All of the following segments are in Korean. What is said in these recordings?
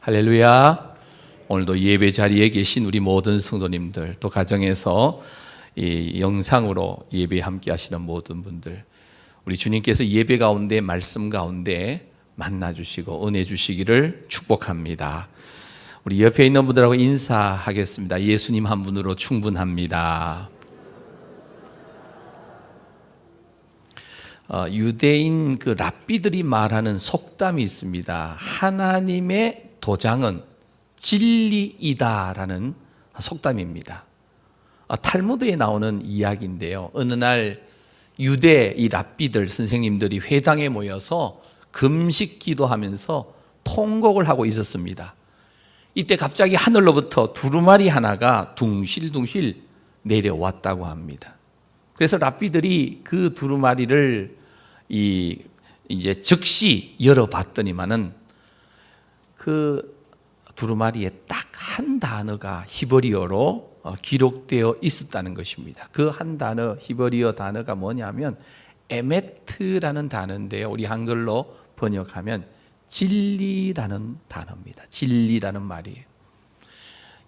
할렐루야. 오늘도 예배 자리에 계신 우리 모든 성도님들, 또 가정에서 이 영상으로 예배 함께 하시는 모든 분들, 우리 주님께서 예배 가운데 말씀 가운데 만나 주시고 은혜 주시기를 축복합니다. 우리 옆에 있는 분들하고 인사하겠습니다. 예수님 한 분으로 충분합니다. 유대인 그 랍비들이 말하는 속담이 있습니다. 하나님의 도장은 진리이다라는 속담입니다. 탈무드에 나오는 이야기인데요. 어느 날 유대 이 랍비들 선생님들이 회당에 모여서 금식 기도하면서 통곡을 하고 있었습니다. 이때 갑자기 하늘로부터 두루마리 하나가 둥실둥실 내려왔다고 합니다. 그래서 랍비들이 그 두루마리를 이제 즉시 열어봤더니만은 그 두루마리에 딱 한 단어가 히브리어로 기록되어 있었다는 것입니다. 그 한 단어, 히브리어 단어가 뭐냐면 에메트라는 단어인데요. 우리 한글로 번역하면 진리라는 단어입니다. 진리라는 말이에요.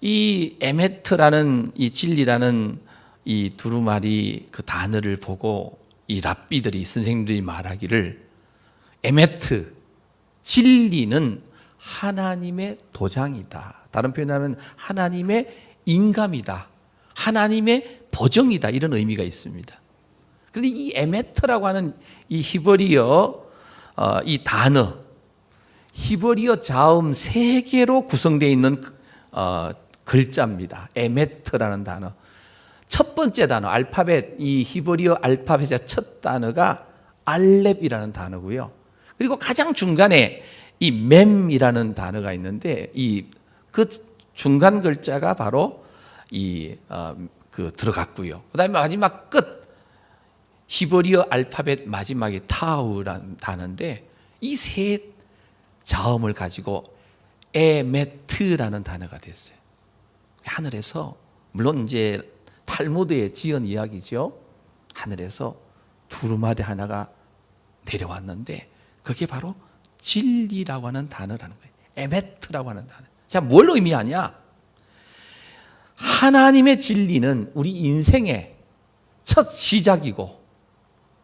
이 에메트라는 이 진리라는 이 두루마리 그 단어를 보고 이 랍비들이 선생님들이 말하기를 에메트, 진리는 하나님의 도장이다. 다른 표현하면 하나님의 인감이다. 하나님의 보정이다. 이런 의미가 있습니다. 그런데 이 에메트라고 하는 이 히브리어 이 단어, 히브리어 자음 3개로 구성되어 있는 글자입니다. 에메트라는 단어. 첫 번째 단어, 알파벳, 이 히브리어 알파벳의 첫 단어가 알렙이라는 단어고요. 그리고 가장 중간에 이 mem이라는 단어가 있는데 그 중간 글자가 바로 들어갔고요. 그다음에 마지막 끝 히브리어 알파벳 마지막에 타우라는 단어인데 이 세 자음을 가지고 에메트라는 단어가 됐어요. 하늘에서 물론 이제 탈무드에 지은 이야기죠. 하늘에서 두루마리 하나가 내려왔는데 그게 바로 진리라고 하는 단어라는 거예요. 에메트라고 하는 단어. 자, 뭘 의미하냐? 하나님의 진리는 우리 인생의 첫 시작이고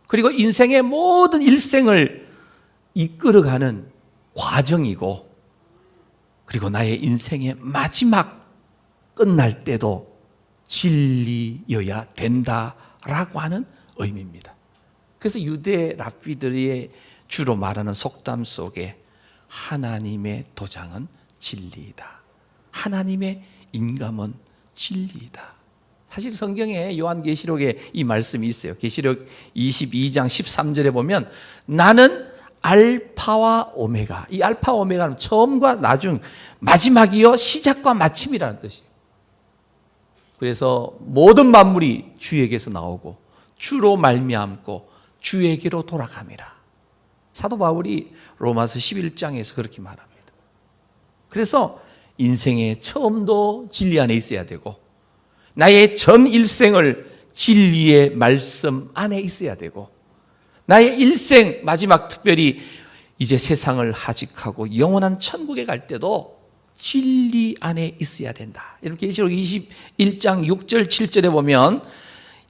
그리고 인생의 모든 일생을 이끌어가는 과정이고 그리고 나의 인생의 마지막 끝날 때도 진리여야 된다라고 하는 의미입니다. 그래서 유대 랍비들이 주로 말하는 속담 속에 하나님의 도장은 진리이다. 하나님의 인감은 진리이다. 사실 성경에 요한계시록에 이 말씀이 있어요. 계시록 22장 13절에 보면 나는 알파와 오메가. 이 알파 오메가는 처음과 나중, 마지막이요 시작과 마침이라는 뜻이에요. 그래서 모든 만물이 주에게서 나오고 주로 말미암고 주에게로 돌아갑니다. 사도 바울이 로마서 11장에서 그렇게 말합니다. 그래서 인생의 처음도 진리 안에 있어야 되고 나의 전 일생을 진리의 말씀 안에 있어야 되고 나의 일생 마지막 특별히 이제 세상을 하직하고 영원한 천국에 갈 때도 진리 안에 있어야 된다. 이렇게 계시록 21장 6절 7절에 보면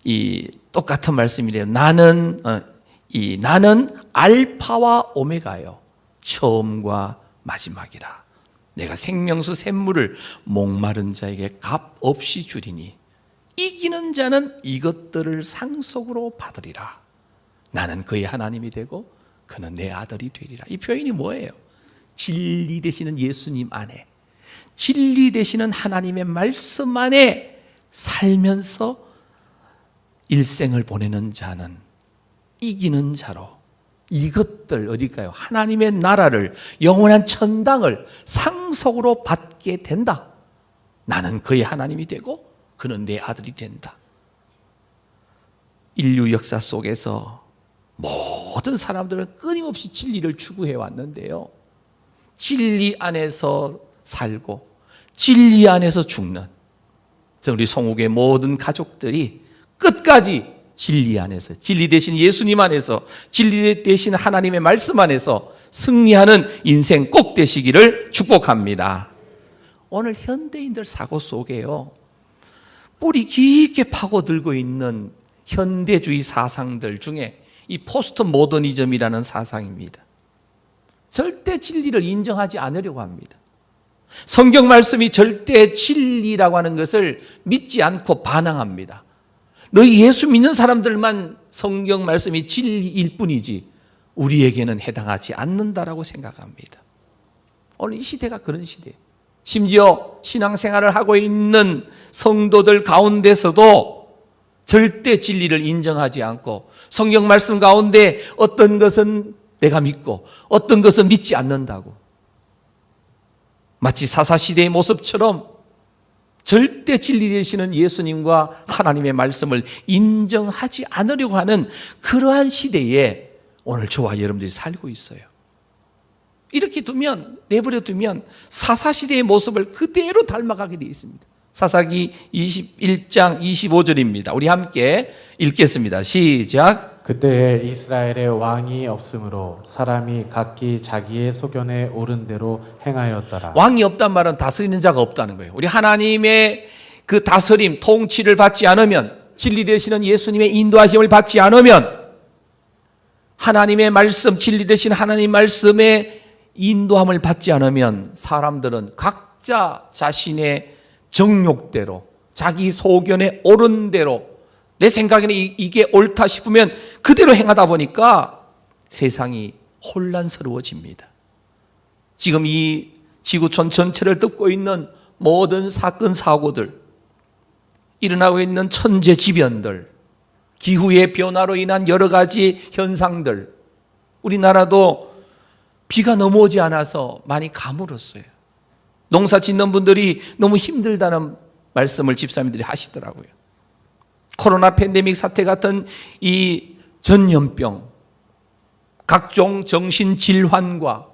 이 똑같은 말씀이래요. 나는 알파와 오메가요. 처음과 마지막이라. 내가 생명수 샘물을 목마른 자에게 값 없이 주리니 이기는 자는 이것들을 상속으로 받으리라. 나는 그의 하나님이 되고 그는 내 아들이 되리라. 이 표현이 뭐예요? 진리 되시는 예수님 안에, 진리 되시는 하나님의 말씀 안에 살면서 일생을 보내는 자는 이기는 자로 이것들 어딜까요? 하나님의 나라를 영원한 천당을 상속으로 받게 된다. 나는 그의 하나님이 되고 그는 내 아들이 된다. 인류 역사 속에서 모든 사람들은 끊임없이 진리를 추구해 왔는데요. 진리 안에서 살고 진리 안에서 죽는 우리 송욱의 모든 가족들이 끝까지 진리 안에서, 진리 대신 예수님 안에서, 진리 대신 하나님의 말씀 안에서 승리하는 인생 꼭 되시기를 축복합니다. 오늘 현대인들 사고 속에요, 뿌리 깊게 파고들고 있는 현대주의 사상들 중에 이 포스트 모더니즘이라는 사상입니다. 절대 진리를 인정하지 않으려고 합니다. 성경 말씀이 절대 진리라고 하는 것을 믿지 않고 반항합니다. 너희 예수 믿는 사람들만 성경 말씀이 진리일 뿐이지 우리에게는 해당하지 않는다라고 생각합니다. 오늘 이 시대가 그런 시대예요. 심지어 신앙생활을 하고 있는 성도들 가운데서도 절대 진리를 인정하지 않고 성경 말씀 가운데 어떤 것은 내가 믿고 어떤 것은 믿지 않는다고, 마치 사사시대의 모습처럼 절대 진리 되시는 예수님과 하나님의 말씀을 인정하지 않으려고 하는 그러한 시대에 오늘 저와 여러분들이 살고 있어요. 이렇게 두면, 내버려 두면 사사시대의 모습을 그대로 닮아가게 되어 있습니다. 사사기 21장 25절입니다. 우리 함께 읽겠습니다. 시작. 그때에 이스라엘에 왕이 없으므로 사람이 각기 자기의 소견에 옳은 대로 행하였더라. 왕이 없단 말은 다스리는 자가 없다는 거예요. 우리 하나님의 그 다스림, 통치를 받지 않으면, 진리 되시는 예수님의 인도하심을 받지 않으면, 하나님의 말씀, 진리 되신 하나님 말씀의 인도함을 받지 않으면 사람들은 각자 자신의 정욕대로, 자기 소견에 옳은 대로, 내 생각에는 이게 옳다 싶으면 그대로 행하다 보니까 세상이 혼란스러워집니다. 지금 이 지구촌 전체를 덮고 있는 모든 사건 사고들, 일어나고 있는 천재지변들, 기후의 변화로 인한 여러 가지 현상들, 우리나라도 비가 너무 오지 않아서 많이 가물었어요. 농사 짓는 분들이 너무 힘들다는 말씀을 집사님들이 하시더라고요. 코로나 팬데믹 사태 같은 이 전염병, 각종 정신질환과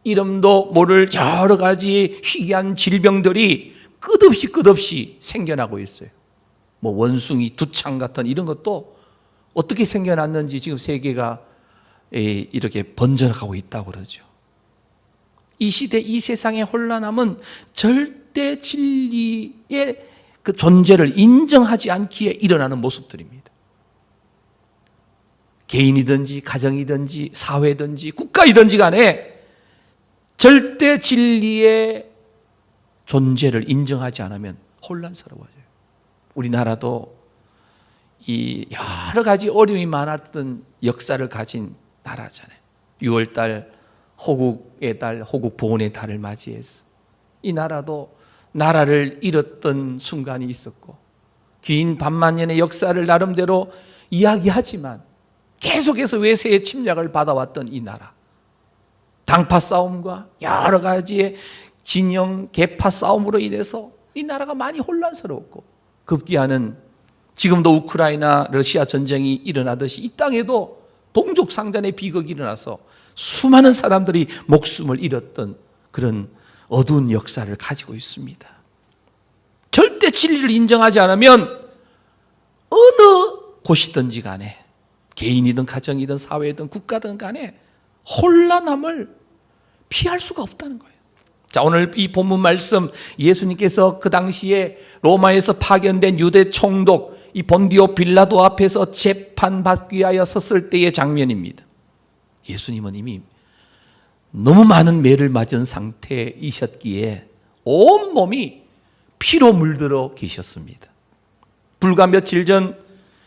이름도 모를 여러 가지 희귀한 질병들이 끝없이 생겨나고 있어요. 뭐 원숭이, 두창 같은 이런 것도 어떻게 생겨났는지 지금 세계가 이렇게 번져나가고 있다고 그러죠. 이 시대, 이 세상의 혼란함은 절대 진리의 그 존재를 인정하지 않기에 일어나는 모습들입니다. 개인이든지 가정이든지 사회든지 국가이든지 간에 절대 진리의 존재를 인정하지 않으면 혼란스러워져요. 우리나라도 이 여러 가지 어려움이 많았던 역사를 가진 나라잖아요. 6월달 호국의 달, 호국 보훈의 달을 맞이해서 이 나라도 나라를 잃었던 순간이 있었고, 긴 반만년의 역사를 나름대로 이야기하지만 계속해서 외세의 침략을 받아왔던 이 나라, 당파 싸움과 여러 가지의 진영 계파 싸움으로 인해서 이 나라가 많이 혼란스러웠고, 급기야는 지금도 우크라이나 러시아 전쟁이 일어나듯이 이 땅에도 동족 상잔의 비극이 일어나서 수많은 사람들이 목숨을 잃었던 그런 어두운 역사를 가지고 있습니다. 절대 진리를 인정하지 않으면 어느 곳이든지 간에, 개인이든 가정이든 사회든 국가든 간에 혼란함을 피할 수가 없다는 거예요. 자, 오늘 이 본문 말씀, 예수님께서 그 당시에 로마에서 파견된 유대 총독 이 본디오 빌라도 앞에서 재판받기 위하여 섰을 때의 장면입니다. 예수님은 이미 너무 많은 매를 맞은 상태이셨기에 온몸이 피로 물들어 계셨습니다. 불과 며칠 전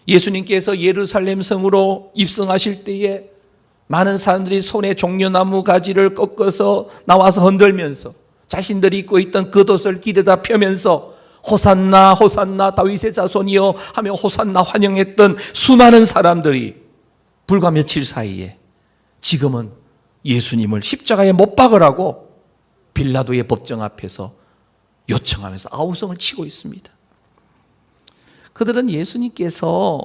예수님께서 예루살렘 성으로 입성하실 때에 많은 사람들이 손에 종려나무 가지를 꺾어서 나와서 흔들면서 자신들이 입고 있던 겉옷을 길에다 펴면서 호산나 호산나 다윗의 자손이여 하며 호산나 환영했던 수많은 사람들이 불과 며칠 사이에 지금은 예수님을 십자가에 못 박으라고 빌라도의 법정 앞에서 요청하면서 아우성을 치고 있습니다. 그들은 예수님께서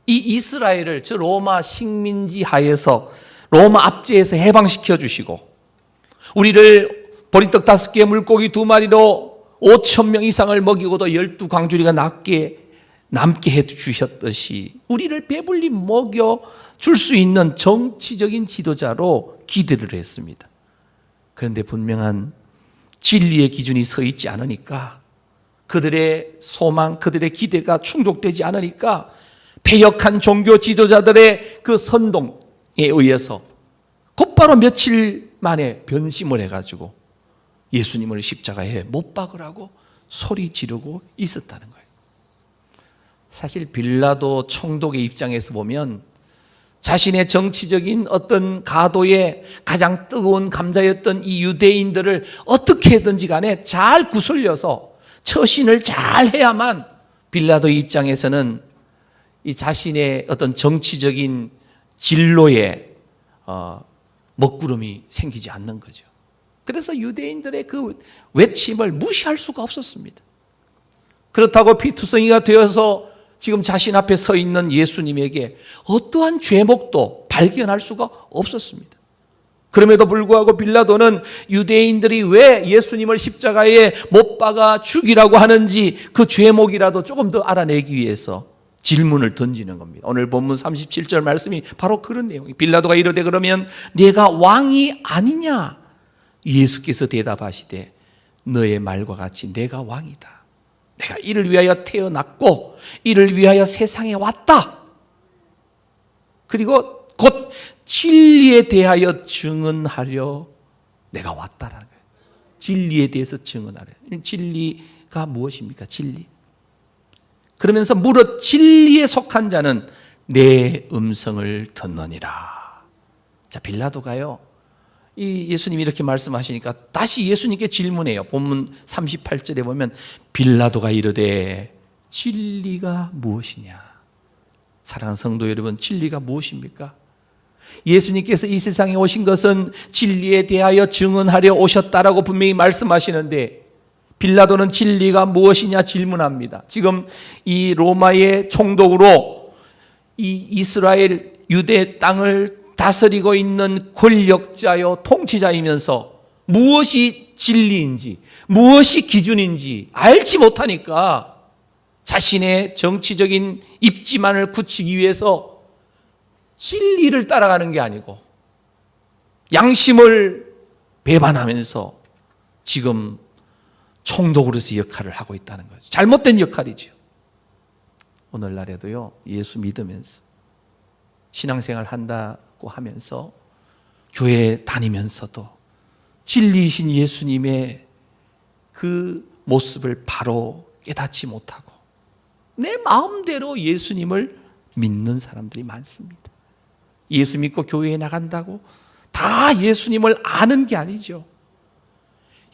이 이스라엘을, 저 로마 식민지 하에서 로마 압제에서 해방시켜 주시고 우리를 보리떡 5개 물고기 2마리로 5,000명 이상을 먹이고도 12광주리가 남게 해주셨듯이 우리를 배불리 먹여 줄 수 있는 정치적인 지도자로 기대를 했습니다. 그런데 분명한 진리의 기준이 서 있지 않으니까, 그들의 소망, 그들의 기대가 충족되지 않으니까 패역한 종교 지도자들의 그 선동에 의해서 곧바로 며칠 만에 변심을 해가지고 예수님을 십자가에 못 박으라고 소리 지르고 있었다는 거예요. 사실 빌라도 총독의 입장에서 보면 자신의 정치적인 어떤 가도에 가장 뜨거운 감자였던 이 유대인들을 어떻게든지 간에 잘 구슬려서 처신을 잘 해야만 빌라도의 입장에서는 이 자신의 어떤 정치적인 진로에 먹구름이 생기지 않는 거죠. 그래서 유대인들의 그 외침을 무시할 수가 없었습니다. 그렇다고 피투성이가 되어서 지금 자신 앞에 서 있는 예수님에게 어떠한 죄목도 발견할 수가 없었습니다. 그럼에도 불구하고 빌라도는 유대인들이 왜 예수님을 십자가에 못 박아 죽이라고 하는지 그 죄목이라도 조금 더 알아내기 위해서 질문을 던지는 겁니다. 오늘 본문 37절 말씀이 바로 그런 내용이에요. 빌라도가 이르되 그러면 네가 왕이 아니냐? 예수께서 대답하시되 너의 말과 같이 내가 왕이다. 내가 이를 위하여 태어났고 이를 위하여 세상에 왔다. 그리고 곧 진리에 대하여 증언하려 내가 왔다라는 거예요. 진리에 대해서 증언하려. 진리가 무엇입니까? 진리. 그러면서 무릇 진리에 속한 자는 내 음성을 듣느니라. 자, 빌라도가요, 이 예수님이 이렇게 말씀하시니까 다시 예수님께 질문해요. 본문 38절에 보면 빌라도가 이르되 진리가 무엇이냐? 사랑하는 성도 여러분, 진리가 무엇입니까? 예수님께서 이 세상에 오신 것은 진리에 대하여 증언하려 오셨다라고 분명히 말씀하시는데 빌라도는 진리가 무엇이냐 질문합니다. 지금 이 로마의 총독으로 이 이스라엘 유대 땅을 다스리고 있는 권력자요 통치자이면서 무엇이 진리인지 무엇이 기준인지 알지 못하니까 자신의 정치적인 입지만을 굳히기 위해서 진리를 따라가는 게 아니고 양심을 배반하면서 지금 총독으로서 역할을 하고 있다는 거죠. 잘못된 역할이죠. 오늘날에도요, 예수 믿으면서 신앙생활 한다고 하면서 교회 다니면서도 진리이신 예수님의 그 모습을 바로 깨닫지 못하고 내 마음대로 예수님을 믿는 사람들이 많습니다. 예수 믿고 교회에 나간다고 다 예수님을 아는 게 아니죠.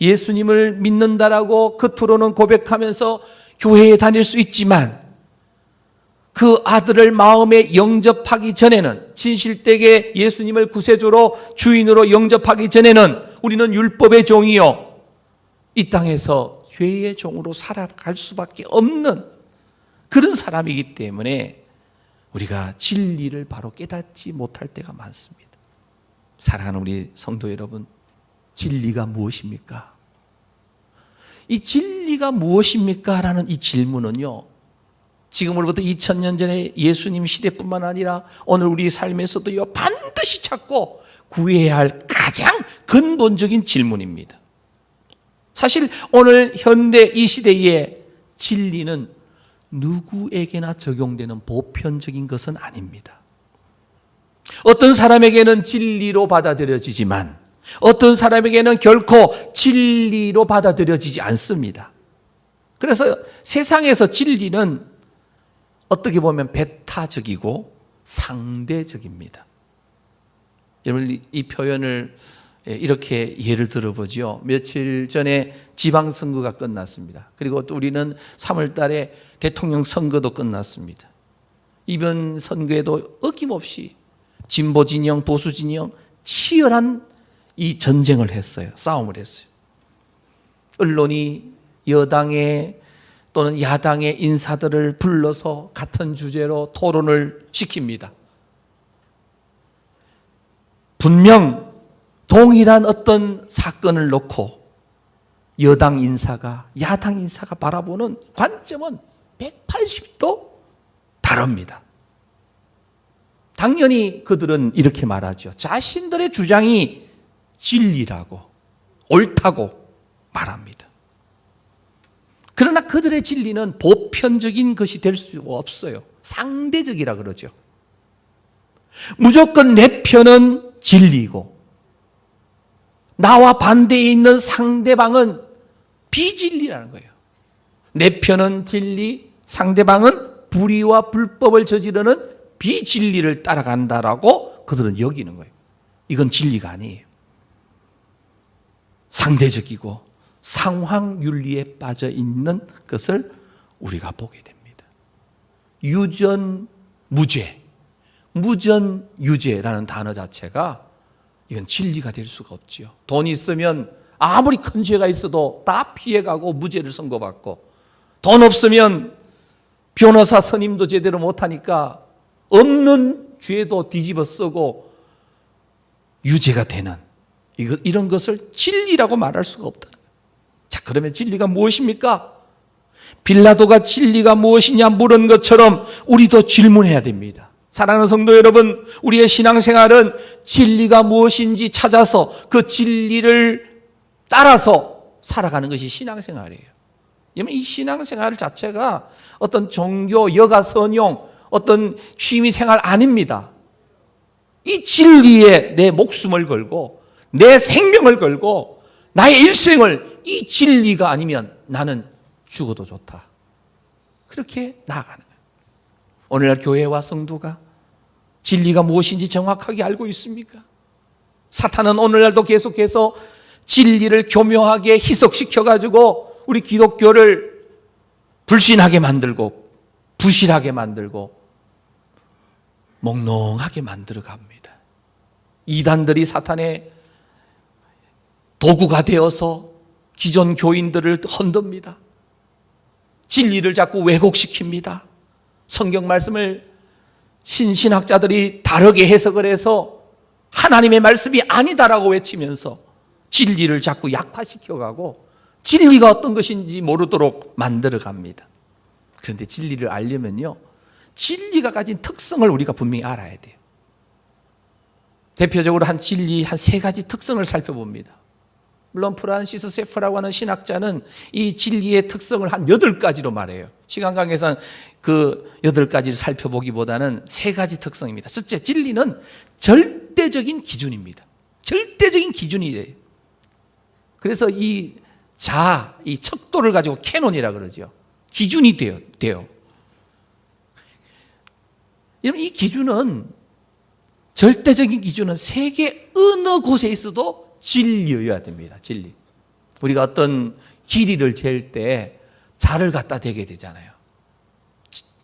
예수님을 믿는다라고 겉으로는 고백하면서 교회에 다닐 수 있지만 그 아들을 마음에 영접하기 전에는, 진실되게 예수님을 구세주로 주인으로 영접하기 전에는 우리는 율법의 종이요 이 땅에서 죄의 종으로 살아갈 수밖에 없는 그런 사람이기 때문에 우리가 진리를 바로 깨닫지 못할 때가 많습니다. 사랑하는 우리 성도 여러분, 진리가 무엇입니까? 이 진리가 무엇입니까? 라는 이 질문은요, 지금으로부터 2000년 전에 예수님 시대뿐만 아니라 오늘 우리 삶에서도요, 반드시 찾고 구해야 할 가장 근본적인 질문입니다. 사실 오늘 현대 이 시대에 진리는 누구에게나 적용되는 보편적인 것은 아닙니다. 어떤 사람에게는 진리로 받아들여지지만 어떤 사람에게는 결코 진리로 받아들여지지 않습니다. 그래서 세상에서 진리는 어떻게 보면 배타적이고 상대적입니다. 여러분, 이 표현을 이렇게 예를 들어보죠. 며칠 전에 지방선거가 끝났습니다. 그리고 또 우리는 3월 달에 대통령 선거도 끝났습니다. 이번 선거에도 어김없이 진보 진영, 보수 진영 치열한 이 전쟁을 했어요. 싸움을 했어요. 언론이 여당의 또는 야당의 인사들을 불러서 같은 주제로 토론을 시킵니다. 분명 동일한 어떤 사건을 놓고 여당 인사가 야당 인사가 바라보는 관점은 180도 다릅니다. 당연히 그들은 이렇게 말하죠. 자신들의 주장이 진리라고, 옳다고 말합니다. 그러나 그들의 진리는 보편적인 것이 될 수 없어요. 상대적이라 그러죠. 무조건 내 편은 진리고 나와 반대에 있는 상대방은 비진리라는 거예요. 내 편은 진리, 상대방은 불의와 불법을 저지르는 비진리를 따라간다라고 그들은 여기는 거예요. 이건 진리가 아니에요. 상대적이고 상황윤리에 빠져 있는 것을 우리가 보게 됩니다. 유전무죄, 무전유죄라는 단어 자체가 이건 진리가 될 수가 없지요. 돈 있으면 아무리 큰 죄가 있어도 다 피해가고 무죄를 선고받고, 돈 없으면 변호사 선임도 제대로 못하니까 없는 죄도 뒤집어 쓰고 유죄가 되는, 이런 것을 진리라고 말할 수가 없다는 거예요. 자, 그러면 진리가 무엇입니까? 빌라도가 진리가 무엇이냐 물은 것처럼 우리도 질문해야 됩니다. 사랑하는 성도 여러분, 우리의 신앙생활은 진리가 무엇인지 찾아서 그 진리를 따라서 살아가는 것이 신앙생활이에요. 이 신앙생활 자체가 어떤 종교, 여가 선용, 어떤 취미생활 아닙니다. 이 진리에 내 목숨을 걸고 내 생명을 걸고 나의 일생을 이 진리가 아니면 나는 죽어도 좋다, 그렇게 나아가는 거예요. 오늘날 교회와 성도가 진리가 무엇인지 정확하게 알고 있습니까? 사탄은 오늘날도 계속해서 진리를 교묘하게 희석시켜가지고 우리 기독교를 불신하게 만들고 부실하게 만들고 몽롱하게 만들어 갑니다. 이단들이 사탄의 도구가 되어서 기존 교인들을 흔듭니다. 진리를 자꾸 왜곡시킵니다. 성경 말씀을 신신학자들이 다르게 해석을 해서 하나님의 말씀이 아니다라고 외치면서 진리를 자꾸 약화시켜가고 진리가 어떤 것인지 모르도록 만들어 갑니다. 그런데 진리를 알려면요, 진리가 가진 특성을 우리가 분명히 알아야 돼요. 대표적으로 한 진리 한 세 가지 특성을 살펴봅니다. 물론 프란시스 세프라고 하는 신학자는 이 진리의 특성을 한 8가지로 말해요. 시간 관계상 그 8가지를 살펴보기보다는 3가지 특성입니다. 첫째, 진리는 절대적인 기준입니다. 절대적인 기준이에요. 그래서 이 척도를 가지고 캐논이라 그러죠. 기준이 돼요. 여러분, 이 기준은, 절대적인 기준은 세계 어느 곳에 있어도 진리여야 됩니다. 진리. 우리가 어떤 길이를 잴 때 자를 갖다 대게 되잖아요.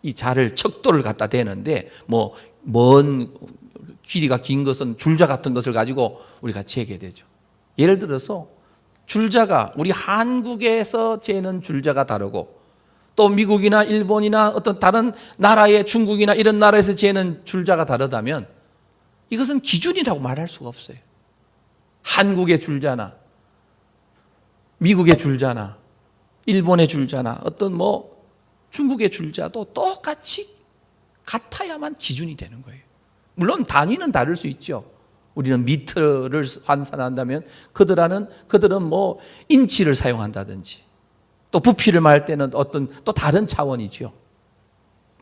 이 자를, 척도를 갖다 대는데 먼 길이가 긴 것은 줄자 같은 것을 가지고 우리가 재게 되죠. 예를 들어서 줄자가 우리 한국에서 재는 줄자가 다르고 또 미국이나 일본이나 어떤 다른 나라의 중국이나 이런 나라에서 재는 줄자가 다르다면 이것은 기준이라고 말할 수가 없어요. 한국의 줄자나 미국의 줄자나 일본의 줄자나 어떤 중국의 줄자도 똑같이 같아야만 기준이 되는 거예요. 물론 단위는 다를 수 있죠. 우리는 미터를 환산한다면 그들은 인치를 사용한다든지 또 부피를 말할 때는 어떤 또 다른 차원이죠.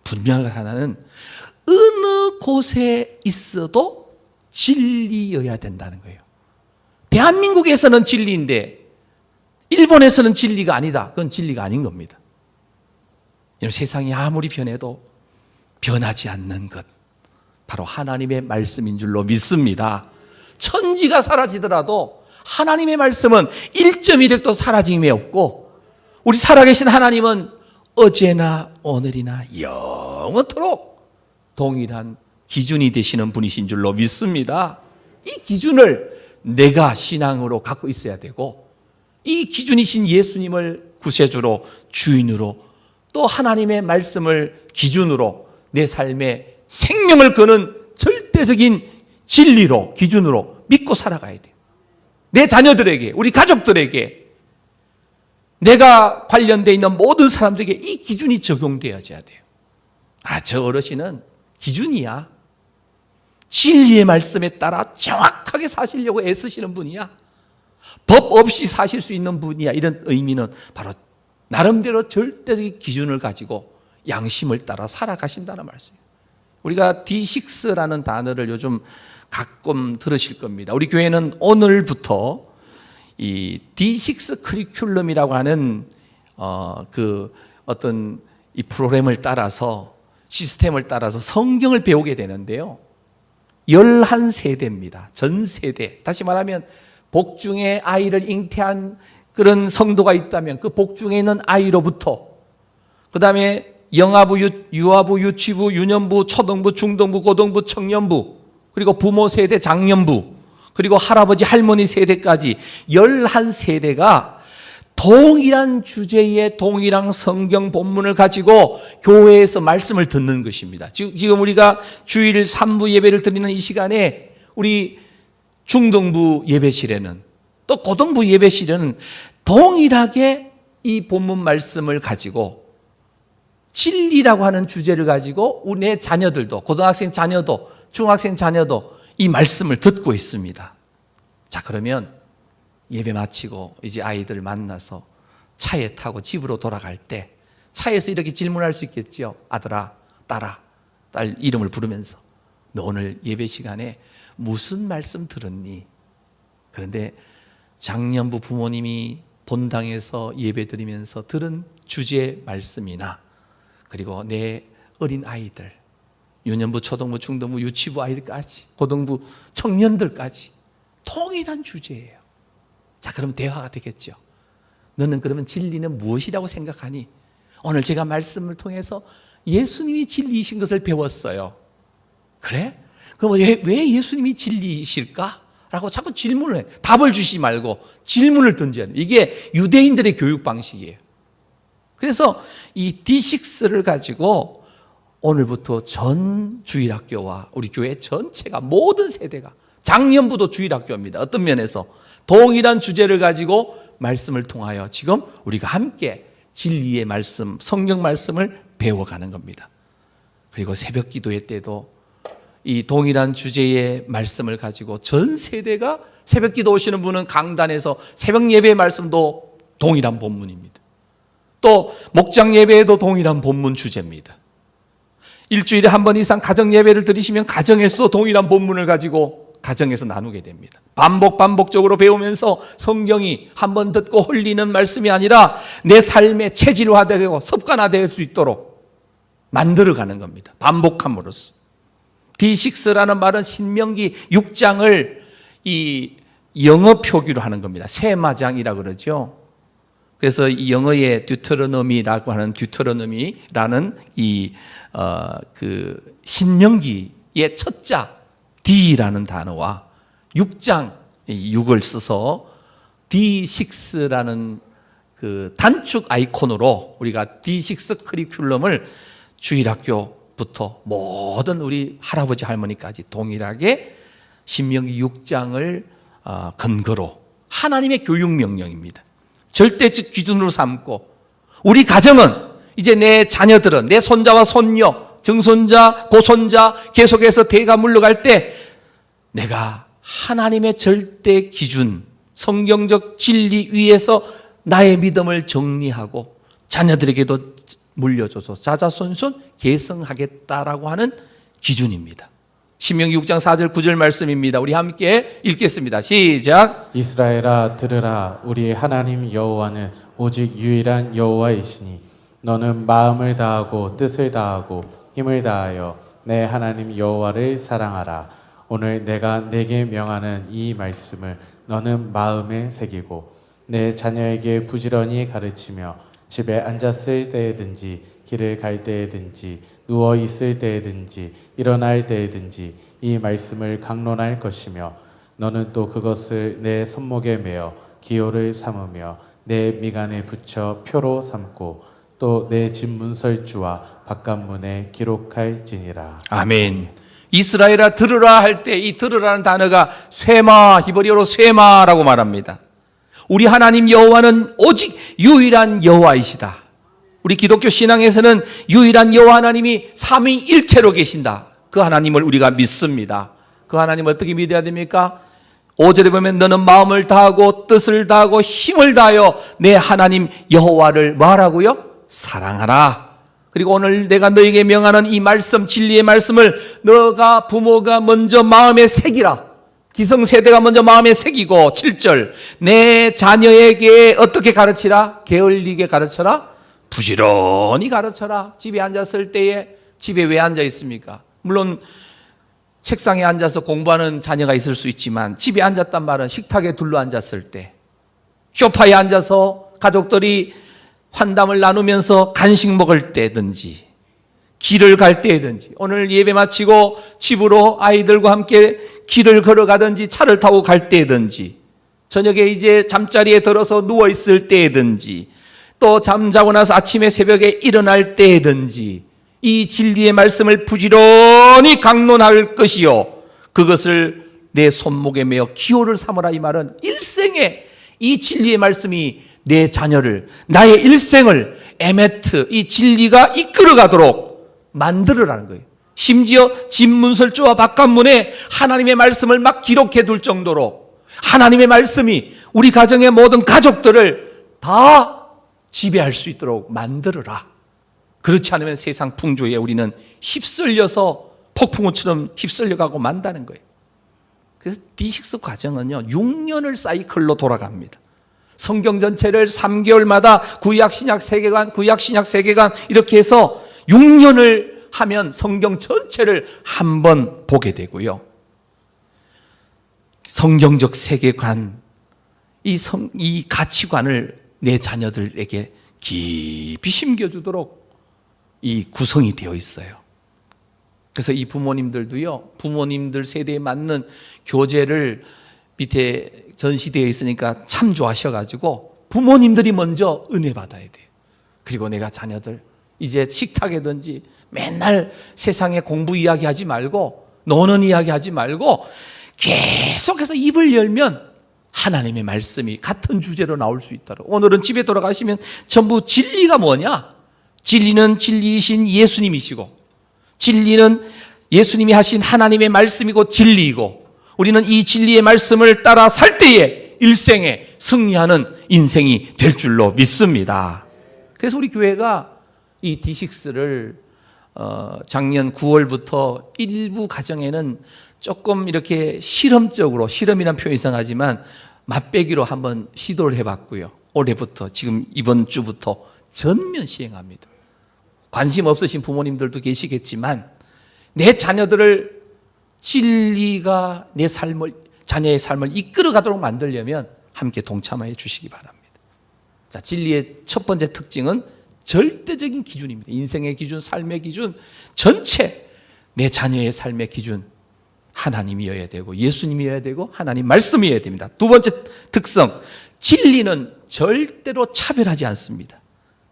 분명한 하나는 어느 곳에 있어도 진리여야 된다는 거예요. 대한민국에서는 진리인데 일본에서는 진리가 아니다. 그건 진리가 아닌 겁니다. 세상이 아무리 변해도 변하지 않는 것, 바로 하나님의 말씀인 줄로 믿습니다. 천지가 사라지더라도 하나님의 말씀은 1.1획도 사라짐이 없고 우리 살아계신 하나님은 어제나 오늘이나 영원토록 동일한 기준이 되시는 분이신 줄로 믿습니다. 이 기준을 내가 신앙으로 갖고 있어야 되고 이 기준이신 예수님을 구세주로 주인으로 또 하나님의 말씀을 기준으로 내 삶에 생명을 거는 절대적인 진리로 기준으로 믿고 살아가야 돼요. 내 자녀들에게, 우리 가족들에게, 내가 관련되어 있는 모든 사람들에게 이 기준이 적용되어져야 돼요. 저 어르신은 기준이야. 진리의 말씀에 따라 정확하게 사시려고 애쓰시는 분이야. 법 없이 사실 수 있는 분이야. 이런 의미는 바로 나름대로 절대적인 기준을 가지고 양심을 따라 살아가신다는 말씀이에요. 우리가 D6라는 단어를 요즘 가끔 들으실 겁니다. 우리 교회는 오늘부터 이 D6 커리큘럼이라고 하는 그 어떤 이 프로그램을 따라서 시스템을 따라서 성경을 배우게 되는데요. 11세대입니다. 전 세대. 다시 말하면 복중의 아이를 잉태한 그런 성도가 있다면 그 복중에 있는 아이로부터, 그 다음에 영아부, 유아부, 유치부, 유년부, 초등부, 중등부, 고등부, 청년부, 그리고 부모 세대, 장년부, 그리고 할아버지, 할머니 세대까지 11세대가 동일한 주제의 동일한 성경 본문을 가지고 교회에서 말씀을 듣는 것입니다. 지금 우리가 주일 3부 예배를 드리는 이 시간에 우리 중등부 예배실에는 또 고등부 예배실에는 동일하게 이 본문 말씀을 가지고 진리라고 하는 주제를 가지고 우리 내 자녀들도, 고등학생 자녀도, 중학생 자녀도 이 말씀을 듣고 있습니다. 자, 그러면 예배 마치고 이제 아이들 만나서 차에 타고 집으로 돌아갈 때 차에서 이렇게 질문할 수 있겠지요. 아들아, 딸아, 딸 이름을 부르면서 너 오늘 예배 시간에 무슨 말씀 들었니? 그런데 장년부 부모님이 본당에서 예배 드리면서 들은 주제의 말씀이나, 그리고 내 어린 아이들, 유년부, 초등부, 중등부, 유치부 아이들까지, 고등부 청년들까지 동일한 주제예요. 자, 그럼 대화가 되겠죠. 너는 그러면 진리는 무엇이라고 생각하니? 오늘 제가 말씀을 통해서 예수님이 진리이신 것을 배웠어요. 그래? 그럼 왜 예수님이 진리이실까? 라고 자꾸 질문을 해. 답을 주시지 말고 질문을 던져야 돼요. 이게 유대인들의 교육 방식이에요. 그래서 이 D6를 가지고 오늘부터 전 주일학교와 우리 교회 전체가, 모든 세대가, 작년부도 주일학교입니다. 어떤 면에서 동일한 주제를 가지고 말씀을 통하여 지금 우리가 함께 진리의 말씀, 성경 말씀을 배워가는 겁니다. 그리고 새벽 기도회 때도 이 동일한 주제의 말씀을 가지고 전 세대가, 새벽 기도 오시는 분은 강단에서 새벽 예배의 말씀도 동일한 본문입니다. 또 목장 예배에도 동일한 본문 주제입니다. 일주일에 한 번 이상 가정 예배를 드리시면 가정에서도 동일한 본문을 가지고 가정에서 나누게 됩니다. 반복적으로 배우면서 성경이 한 번 듣고 흘리는 말씀이 아니라 내 삶의 체질화되고 습관화될 수 있도록 만들어가는 겁니다. 반복함으로써. D6라는 말은 신명기 6장을 이 영어 표기로 하는 겁니다. 세마장이라고 그러죠. 그래서 이 영어의 듀터로노미라고 하는 듀터로노미라는 그 신명기의 첫자 D라는 단어와 6장 6을 써서 D6라는 그 단축 아이콘으로 우리가 D6 커리큘럼을 주일학교부터 모든 우리 할아버지 할머니까지 동일하게 신명기 6장을 근거로 하나님의 교육 명령입니다. 절대적 기준으로 삼고, 우리 가정은 이제 내 자녀들은, 내 손자와 손녀, 증손자, 고손자 계속해서 대가 물러갈 때 내가 하나님의 절대 기준, 성경적 진리 위에서 나의 믿음을 정리하고 자녀들에게도 물려줘서 자자손손 계승하겠다라고 하는 기준입니다. 신명기 6장 4절 9절 말씀입니다. 우리 함께 읽겠습니다. 시작. 이스라엘아 들으라. 우리 하나님 여호와는 오직 유일한 여호와이시니 너는 마음을 다하고 뜻을 다하고 힘을 다하여 내 하나님 여호와를 사랑하라. 오늘 내가 내게 명하는 이 말씀을 너는 마음에 새기고 내 자녀에게 부지런히 가르치며 집에 앉았을 때에든지 길을 갈 때에든지 누워 있을 때에든지 일어날 때에든지 이 말씀을 강론할 것이며 너는 또 그것을 내 손목에 매어 기호를 삼으며 내 미간에 붙여 표로 삼고 또 내 집 문설주와 바깥문에 기록할지니라. 아멘. 이스라엘아 들으라 할 때 이 들으라는 단어가 쇠마, 히브리어로 쇠마라고 말합니다. 우리 하나님 여호와는 오직 유일한 여호와이시다. 우리 기독교 신앙에서는 유일한 여호와 하나님이 삼위일체로 계신다. 그 하나님을 우리가 믿습니다. 그 하나님 어떻게 믿어야 됩니까? 5절에 보면 너는 마음을 다하고 뜻을 다하고 힘을 다하여 내 하나님 여호와를 뭐하라고요? 사랑하라. 그리고 오늘 내가 너에게 명하는 이 말씀, 진리의 말씀을 너가 부모가 먼저 마음에 새기라. 기성세대가 먼저 마음에 새기고 7절 내 자녀에게 어떻게 가르치라? 게을리게 가르쳐라? 부지런히 가르쳐라. 집에 앉았을 때에 집에 왜 앉아 있습니까? 물론 책상에 앉아서 공부하는 자녀가 있을 수 있지만 집에 앉았단 말은 식탁에 둘러앉았을 때 소파에 앉아서 가족들이 환담을 나누면서 간식 먹을 때든지 길을 갈 때든지 오늘 예배 마치고 집으로 아이들과 함께 길을 걸어가든지 차를 타고 갈 때든지 저녁에 이제 잠자리에 들어서 누워있을 때든지 또 잠자고 나서 아침에 새벽에 일어날 때든지 이 진리의 말씀을 부지런히 강론할 것이요 그것을 내 손목에 메어 기호를 삼으라. 이 말은 일생에 이 진리의 말씀이 내 자녀를 나의 일생을 에메트 이 진리가 이끌어가도록 만들으라는 거예요. 심지어 집문설주와 바깥문에 하나님의 말씀을 막 기록해 둘 정도로 하나님의 말씀이 우리 가정의 모든 가족들을 다 지배할 수 있도록 만들어라. 그렇지 않으면 세상 풍조에 우리는 휩쓸려서 폭풍우처럼 휩쓸려가고 만다는 거예요. 그래서 D6 과정은요 6년을 사이클로 돌아갑니다. 성경 전체를 3개월마다 구약 신약 세계관 이렇게 해서 6년을 하면 성경 전체를 한 번 보게 되고요. 성경적 세계관 이 가치관을 내 자녀들에게 깊이 심겨주도록 이 구성이 되어 있어요. 그래서 이 부모님들도요, 부모님들 세대에 맞는 교재를 밑에 전시되어 있으니까 참조하셔가지고 부모님들이 먼저 은혜 받아야 돼요. 그리고 내가 자녀들 이제 식탁에든지 맨날 세상에 공부 이야기하지 말고 노는 이야기하지 말고 계속해서 입을 열면 하나님의 말씀이 같은 주제로 나올 수 있도록. 오늘은 집에 돌아가시면 전부 진리가 뭐냐? 진리는 진리이신 예수님이시고 진리는 예수님이 하신 하나님의 말씀이고 진리이고 우리는 이 진리의 말씀을 따라 살 때에 일생에 승리하는 인생이 될 줄로 믿습니다. 그래서 우리 교회가 이 D6를 작년 9월부터 일부 가정에는 조금 이렇게 실험적으로, 실험이란 표현이 이상하지만 맛배기로 한번 시도를 해봤고요. 올해부터 지금 이번 주부터 전면 시행합니다. 관심 없으신 부모님들도 계시겠지만 내 자녀들을 진리가 내 삶을, 자녀의 삶을 이끌어가도록 만들려면 함께 동참해 주시기 바랍니다. 자, 진리의 첫 번째 특징은 절대적인 기준입니다. 인생의 기준, 삶의 기준, 전체 내 자녀의 삶의 기준 하나님이어야 되고 예수님이어야 되고 하나님 말씀이어야 됩니다. 두 번째 특성, 진리는 절대로 차별하지 않습니다.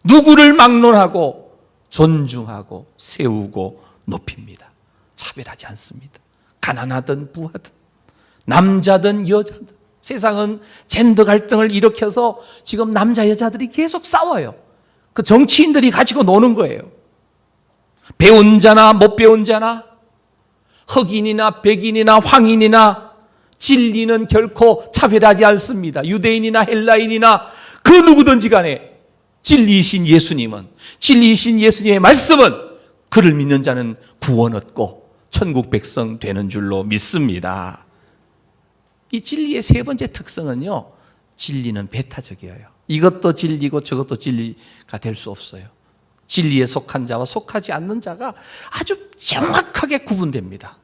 누구를 막론하고 존중하고 세우고 높입니다. 차별하지 않습니다. 가난하든 부하든 남자든 여자든 세상은 젠더 갈등을 일으켜서 지금 남자 여자들이 계속 싸워요. 그 정치인들이 가지고 노는 거예요. 배운 자나 못 배운 자나 흑인이나 백인이나 황인이나 진리는 결코 차별하지 않습니다. 유대인이나 헬라인이나 그 누구든지 간에 진리이신 예수님은, 진리이신 예수님의 말씀은 그를 믿는 자는 구원 얻고 천국 백성 되는 줄로 믿습니다. 이 진리의 세 번째 특성은요, 진리는 배타적이에요. 이것도 진리고 저것도 진리가 될 수 없어요. 진리에 속한 자와 속하지 않는 자가 아주 정확하게 구분됩니다.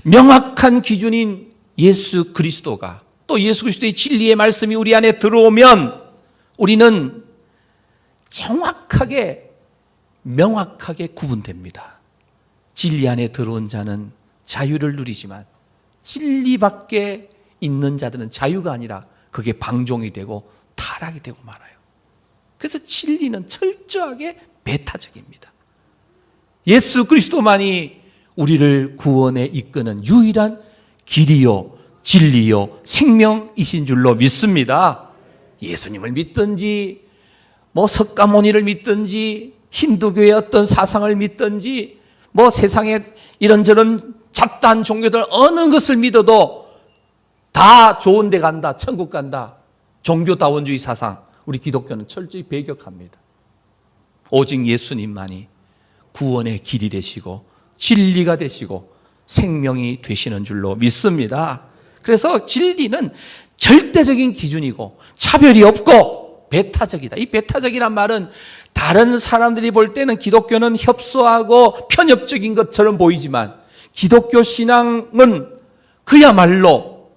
명확한 기준인 예수 그리스도가, 또 예수 그리스도의 진리의 말씀이 우리 안에 들어오면 우리는 정확하게 명확하게 구분됩니다. 진리 안에 들어온 자는 자유를 누리지만 진리 밖에 있는 자들은 자유가 아니라 그게 방종이 되고 타락이 되고 말아요. 그래서 진리는 철저하게 배타적입니다. 예수 그리스도만이 우리를 구원에 이끄는 유일한 길이요 진리요 생명이신 줄로 믿습니다. 예수님을 믿든지 뭐 석가모니를 믿든지 힌두교의 어떤 사상을 믿든지 뭐 세상에 이런저런 잡다한 종교들 어느 것을 믿어도 다 좋은 데 간다, 천국 간다. 종교다원주의 사상, 우리 기독교는 철저히 배격합니다. 오직 예수님만이 구원의 길이 되시고 진리가 되시고 생명이 되시는 줄로 믿습니다. 그래서 진리는 절대적인 기준이고 차별이 없고 배타적이다. 이 배타적이란 말은 다른 사람들이 볼 때는 기독교는 협소하고 편협적인 것처럼 보이지만 기독교 신앙은 그야말로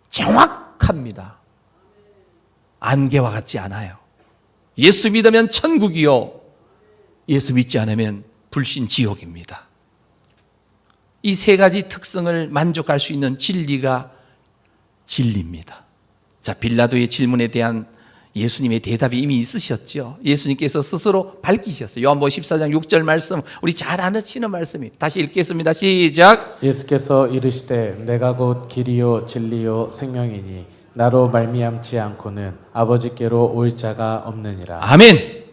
정확합니다. 안개와 같지 않아요. 예수 믿으면 천국이요, 예수 믿지 않으면 불신 지옥입니다. 이 세 가지 특성을 만족할 수 있는 진리가 진리입니다. 자, 빌라도의 질문에 대한 예수님의 대답이 이미 있으셨죠. 예수님께서 스스로 밝히셨어요. 요한복음 14장 6절 말씀, 우리 잘 아시는 말씀입니다. 다시 읽겠습니다. 시작. 예수께서 이르시되 내가 곧 길이요 진리요 생명이니 나로 말미암지 않고는 아버지께로 올 자가 없느니라. 아멘.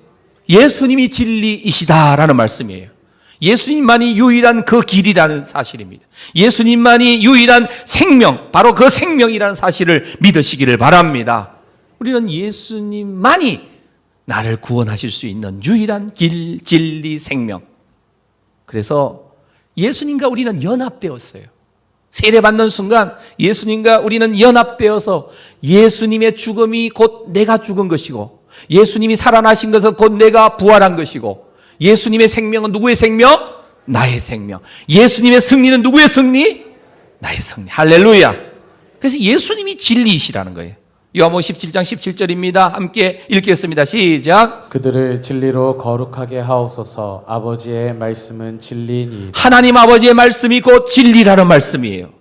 예수님이 진리이시다라는 말씀이에요. 예수님만이 유일한 그 길이라는 사실입니다. 예수님만이 유일한 생명, 바로 그 생명이라는 사실을 믿으시기를 바랍니다. 우리는 예수님만이 나를 구원하실 수 있는 유일한 길, 진리, 생명. 그래서 예수님과 우리는 연합되었어요. 세례받는 순간 예수님과 우리는 연합되어서 예수님의 죽음이 곧 내가 죽은 것이고 예수님이 살아나신 것은 곧 내가 부활한 것이고 예수님의 생명은 누구의 생명? 나의 생명. 예수님의 승리는 누구의 승리? 나의 승리. 할렐루야. 그래서 예수님이 진리이시라는 거예요. 요한복음 17장 17절입니다. 함께 읽겠습니다. 시작. 그들을 진리로 거룩하게 하옵소서. 아버지의 말씀은 진리이니이다. 하나님 아버지의 말씀이 곧 진리라는 말씀이에요.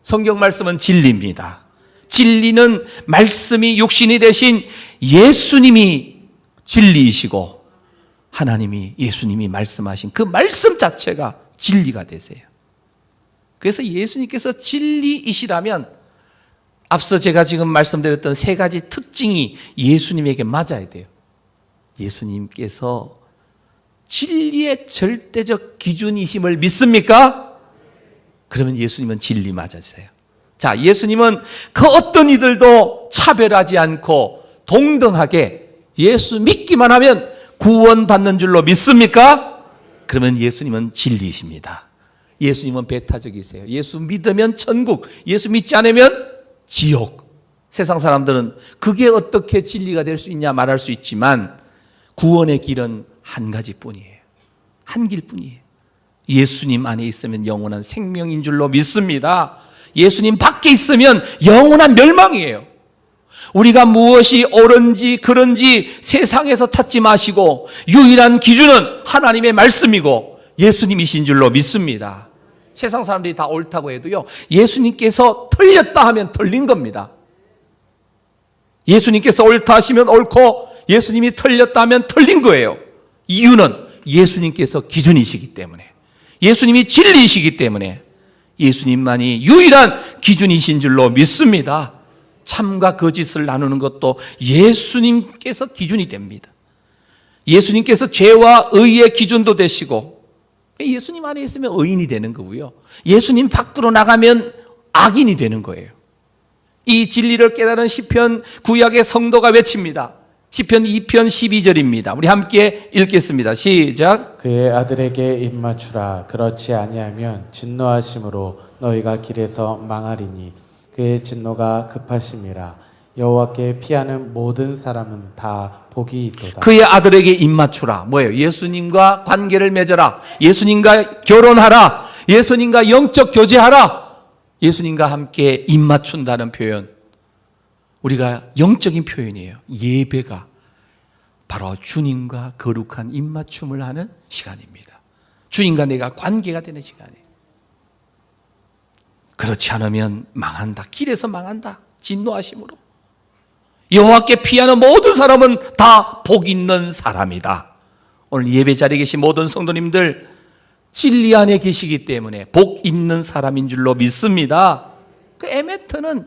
성경 말씀은 진리입니다. 진리는 말씀이 육신이 되신 예수님이 진리이시고 하나님이, 예수님이 말씀하신 그 말씀 자체가 진리가 되세요. 그래서 예수님께서 진리이시라면 앞서 제가 지금 말씀드렸던 세 가지 특징이 예수님에게 맞아야 돼요. 예수님께서 진리의 절대적 기준이심을 믿습니까? 그러면 예수님은 진리 맞으세요. 자, 예수님은 그 어떤 이들도 차별하지 않고 동등하게 예수 믿기만 하면 구원받는 줄로 믿습니까? 그러면 예수님은 진리이십니다. 예수님은 배타적이세요. 예수 믿으면 천국, 예수 믿지 않으면 지옥. 세상 사람들은 그게 어떻게 진리가 될 수 있냐 말할 수 있지만 구원의 길은 한 가지뿐이에요. 한 길뿐이에요. 예수님 안에 있으면 영원한 생명인 줄로 믿습니다. 예수님 밖에 있으면 영원한 멸망이에요. 우리가 무엇이 옳은지 그른지 세상에서 찾지 마시고 유일한 기준은 하나님의 말씀이고 예수님이신 줄로 믿습니다. 세상 사람들이 다 옳다고 해도요, 예수님께서 틀렸다 하면 틀린 겁니다. 예수님께서 옳다 하시면 옳고 예수님이 틀렸다 하면 틀린 거예요. 이유는 예수님께서 기준이시기 때문에, 예수님이 진리이시기 때문에 예수님만이 유일한 기준이신 줄로 믿습니다. 참과 거짓을 나누는 것도 예수님께서 기준이 됩니다. 예수님께서 죄와 의의 기준도 되시고 예수님 안에 있으면 의인이 되는 거고요. 예수님 밖으로 나가면 악인이 되는 거예요. 이 진리를 깨달은 시편 구약의 성도가 외칩니다. 시편 2편 12절입니다. 우리 함께 읽겠습니다. 시작. 그의 아들에게 입맞추라. 그렇지 아니하면 진노하심으로 너희가 길에서 망하리니 그의 진노가 급하심이라. 여호와께 피하는 모든 사람은 다 복이 있도다. 그의 아들에게 입맞추라. 뭐예요? 예수님과 관계를 맺어라. 예수님과 결혼하라. 예수님과 영적 교제하라. 예수님과 함께 입맞춘다는 표현, 우리가 영적인 표현이에요. 예배가 바로 주님과 거룩한 입맞춤을 하는 시간입니다. 주님과 내가 관계가 되는 시간이에요. 그렇지 않으면 망한다. 길에서 망한다. 진노하심으로. 여호와께 피하는 모든 사람은 다 복 있는 사람이다. 오늘 예배 자리에 계신 모든 성도님들 진리 안에 계시기 때문에 복 있는 사람인 줄로 믿습니다. 그 에메트는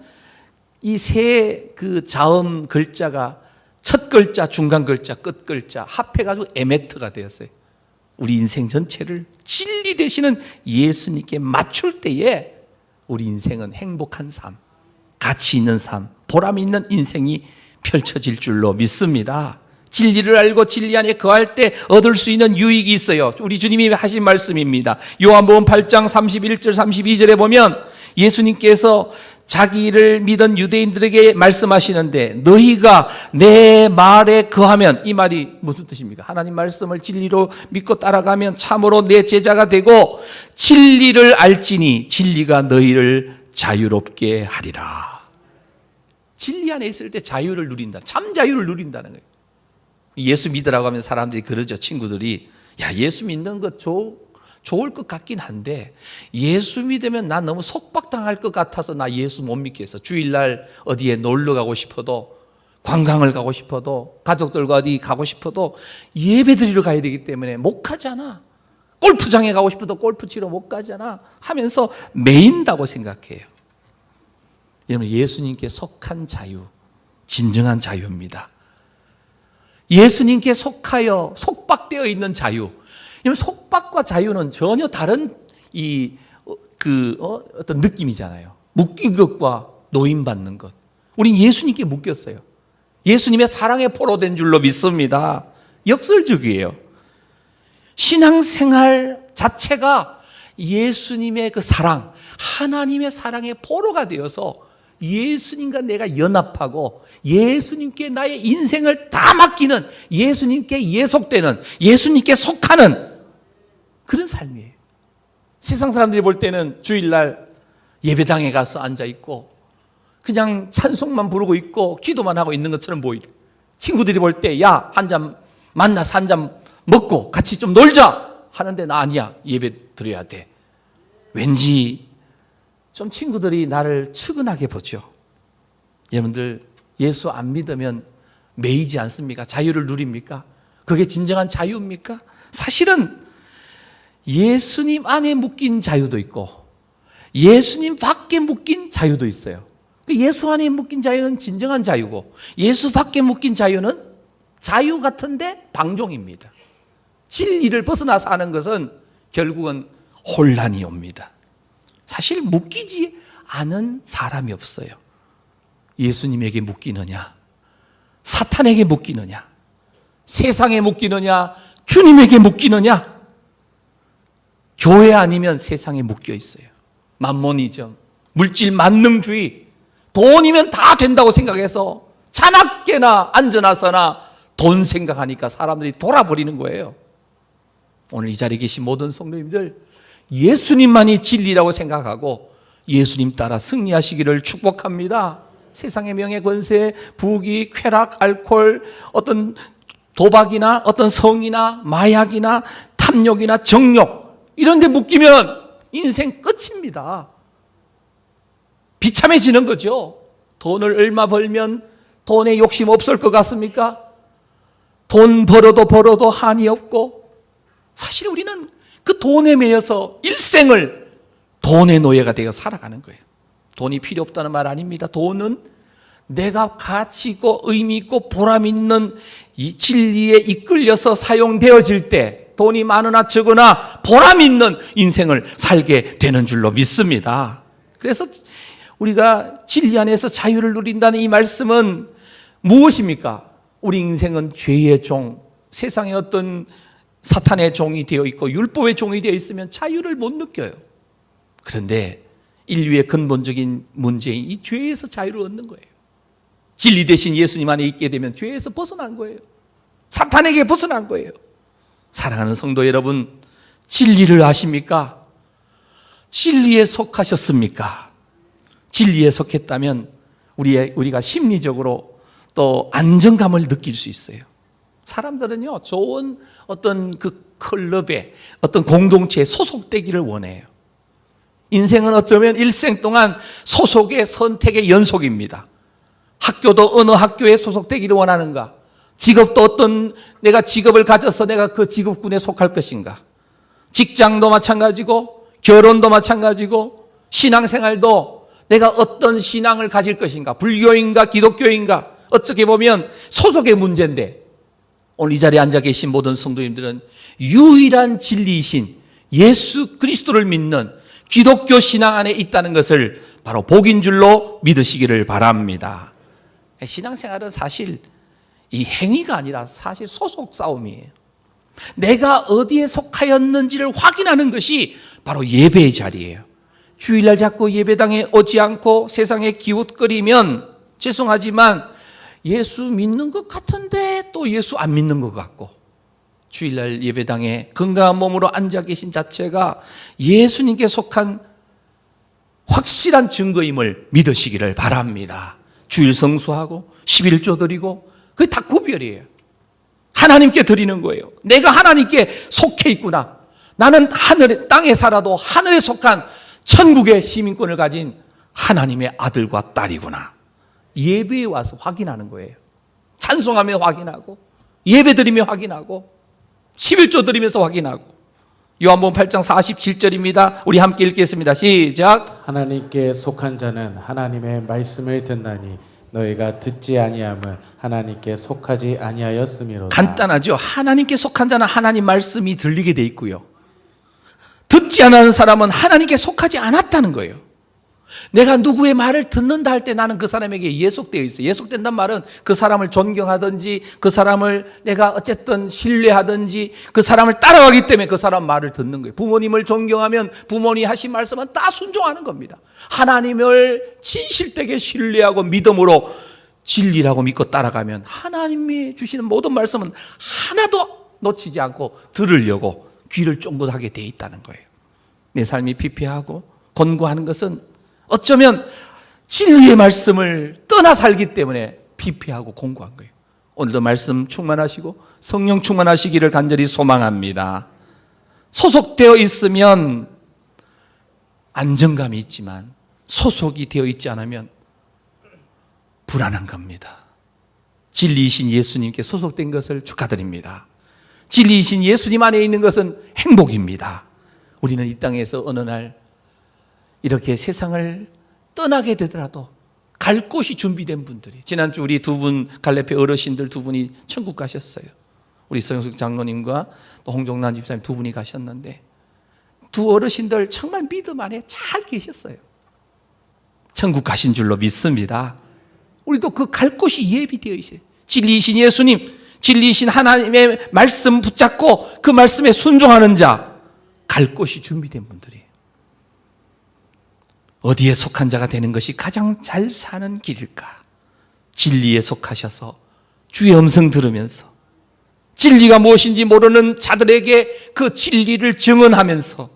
이 세 그 자음 글자가 첫 글자, 중간 글자, 끝 글자 합해가지고 에메트가 되었어요. 우리 인생 전체를 진리 되시는 예수님께 맞출 때에 우리 인생은 행복한 삶, 가치 있는 삶, 보람 있는 인생이 펼쳐질 줄로 믿습니다. 진리를 알고 진리 안에 거할 때 얻을 수 있는 유익이 있어요. 우리 주님이 하신 말씀입니다. 요한복음 8장 31절 32절에 보면 예수님께서 자기를 믿은 유대인들에게 말씀하시는데 너희가 내 말에 거하면, 이 말이 무슨 뜻입니까? 하나님 말씀을 진리로 믿고 따라가면 참으로 내 제자가 되고 진리를 알지니 진리가 너희를 자유롭게 하리라. 진리 안에 있을 때 자유를 누린다. 참 자유를 누린다는 거예요. 예수 믿으라고 하면 사람들이 그러죠. 친구들이 야, 예수 믿는 것 좋을 것 같긴 한데 예수 믿으면 나 너무 속박당할 것 같아서 나 예수 못 믿겠어. 주일날 어디에 놀러 가고 싶어도, 관광을 가고 싶어도, 가족들과 어디 가고 싶어도 예배 드리러 가야 되기 때문에 못 가잖아. 골프장에 가고 싶어도 골프 치러 못 가잖아 하면서 매인다고 생각해요. 여러분, 예수님께 속한 자유, 진정한 자유입니다. 예수님께 속하여 속박되어 있는 자유. 속박과 자유는 전혀 다른 어떤 느낌이잖아요. 묶인 것과 노임받는 것. 우린 예수님께 묶였어요. 예수님의 사랑에 포로된 줄로 믿습니다. 역설적이에요. 신앙생활 자체가 예수님의 그 사랑, 하나님의 사랑에 포로가 되어서 예수님과 내가 연합하고 예수님께 나의 인생을 다 맡기는, 예수님께 예속되는, 예수님께 속하는 그런 삶이에요. 세상 사람들이 볼 때는 주일날 예배당에 가서 앉아있고 그냥 찬송만 부르고 있고 기도만 하고 있는 것처럼 보이죠. 친구들이 볼 때 야, 한 잔 만나서 한 잔 먹고 같이 좀 놀자 하는데 나 아니야, 예배 드려야 돼. 왠지 좀 친구들이 나를 측은하게 보죠. 여러분들, 예수 안 믿으면 매이지 않습니까? 자유를 누립니까? 그게 진정한 자유입니까? 사실은 예수님 안에 묶인 자유도 있고 예수님 밖에 묶인 자유도 있어요. 예수 안에 묶인 자유는 진정한 자유고 예수 밖에 묶인 자유는 자유 같은데 방종입니다. 진리를 벗어나서 하는 것은 결국은 혼란이 옵니다. 사실 묶이지 않은 사람이 없어요. 예수님에게 묶이느냐, 사탄에게 묶이느냐, 세상에 묶이느냐, 주님에게 묶이느냐. 교회 아니면 세상에 묶여 있어요. 만모니즘, 물질 만능주의, 돈이면 다 된다고 생각해서 자나깨나 앉아나서나 돈 생각하니까 사람들이 돌아버리는 거예요. 오늘 이 자리에 계신 모든 성도님들, 예수님만이 진리라고 생각하고 예수님 따라 승리하시기를 축복합니다. 세상의 명예, 권세, 부귀, 쾌락, 알코올, 어떤 도박이나 어떤 성이나 마약이나 탐욕이나 정욕 이런 데 묶이면 인생 끝입니다. 비참해지는 거죠. 돈을 얼마 벌면 돈에 욕심 없을 것 같습니까? 돈 벌어도 한이 없고, 사실 우리는 그 돈에 매여서 일생을 돈의 노예가 되어 살아가는 거예요. 돈이 필요 없다는 말 아닙니다. 돈은 내가 가치 있고 의미 있고 보람 있는 이 진리에 이끌려서 사용되어질 때 돈이 많으나 적으나 보람 있는 인생을 살게 되는 줄로 믿습니다. 그래서 우리가 진리 안에서 자유를 누린다는 이 말씀은 무엇입니까? 우리 인생은 죄의 종, 세상의 어떤 사탄의 종이 되어 있고 율법의 종이 되어 있으면 자유를 못 느껴요. 그런데 인류의 근본적인 문제인 이 죄에서 자유를 얻는 거예요. 진리 대신 예수님 안에 있게 되면 죄에서 벗어난 거예요. 사탄에게 벗어난 거예요. 사랑하는 성도 여러분, 진리를 아십니까? 진리에 속하셨습니까? 진리에 속했다면 우리가 심리적으로 또 안정감을 느낄 수 있어요. 사람들은요, 좋은 어떤 그 클럽에 어떤 공동체에 소속되기를 원해요. 인생은 어쩌면 일생 동안 소속의 선택의 연속입니다. 학교도 어느 학교에 소속되기를 원하는가? 직업도 어떤 내가 직업을 가져서 내가 그 직업군에 속할 것인가? 직장도 마찬가지고 결혼도 마찬가지고 신앙생활도 내가 어떤 신앙을 가질 것인가? 불교인가 기독교인가? 어떻게 보면 소속의 문제인데 오늘 이 자리에 앉아 계신 모든 성도님들은 유일한 진리이신 예수 그리스도를 믿는 기독교 신앙 안에 있다는 것을 바로 복인 줄로 믿으시기를 바랍니다. 신앙생활은 사실 이 행위가 아니라 사실 소속 싸움이에요. 내가 어디에 속하였는지를 확인하는 것이 바로 예배의 자리예요. 주일날 자꾸 예배당에 오지 않고 세상에 기웃거리면 죄송하지만 예수 믿는 것 같은데 또 예수 안 믿는 것 같고, 주일날 예배당에 건강한 몸으로 앉아 계신 자체가 예수님께 속한 확실한 증거임을 믿으시기를 바랍니다. 주일 성수하고 11조 드리고 그게 다 구별이에요. 하나님께 드리는 거예요. 내가 하나님께 속해 있구나. 나는 하늘에, 땅에 살아도 하늘에 속한 천국의 시민권을 가진 하나님의 아들과 딸이구나. 예배에 와서 확인하는 거예요. 찬송하며 확인하고, 예배 드리며 확인하고, 11조 드리면서 확인하고. 요한복음 8장 47절입니다. 우리 함께 읽겠습니다. 시작. 하나님께 속한 자는 하나님의 말씀을 듣나니 너희가 듣지 아니함은 하나님께 속하지 아니하였음이로다. 간단하죠. 하나님께 속한 자는 하나님 말씀이 들리게 돼 있고요, 듣지 않는 사람은 하나님께 속하지 않았다는 거예요. 내가 누구의 말을 듣는다 할 때 나는 그 사람에게 예속되어 있어요. 예속된단 말은 그 사람을 존경하든지 그 사람을 내가 어쨌든 신뢰하든지 그 사람을 따라가기 때문에 그 사람 말을 듣는 거예요. 부모님을 존경하면 부모님이 하신 말씀은 다 순종하는 겁니다. 하나님을 진실되게 신뢰하고 믿음으로 진리라고 믿고 따라가면 하나님이 주시는 모든 말씀은 하나도 놓치지 않고 들으려고 귀를 쫑긋하게 돼 있다는 거예요. 내 삶이 피폐하고 권고하는 것은 어쩌면 진리의 말씀을 떠나 살기 때문에 피폐하고 공고한 거예요. 오늘도 말씀 충만하시고 성령 충만하시기를 간절히 소망합니다. 소속되어 있으면 안정감이 있지만 소속이 되어 있지 않으면 불안한 겁니다. 진리이신 예수님께 소속된 것을 축하드립니다. 진리이신 예수님 안에 있는 것은 행복입니다. 우리는 이 땅에서 어느 날 이렇게 세상을 떠나게 되더라도 갈 곳이 준비된 분들이, 지난주 우리 두 분 갈래페 어르신들 두 분이 천국 가셨어요. 우리 서영숙 장로님과 또 홍종란 집사님 두 분이 가셨는데 두 어르신들 정말 믿음 안에 잘 계셨어요. 천국 가신 줄로 믿습니다. 우리도 그 갈 곳이 예비되어 있어요. 진리이신 예수님, 진리이신 하나님의 말씀 붙잡고 그 말씀에 순종하는 자, 갈 곳이 준비된 분들이에요. 어디에 속한 자가 되는 것이 가장 잘 사는 길일까? 진리에 속하셔서 주의 음성 들으면서 진리가 무엇인지 모르는 자들에게 그 진리를 증언하면서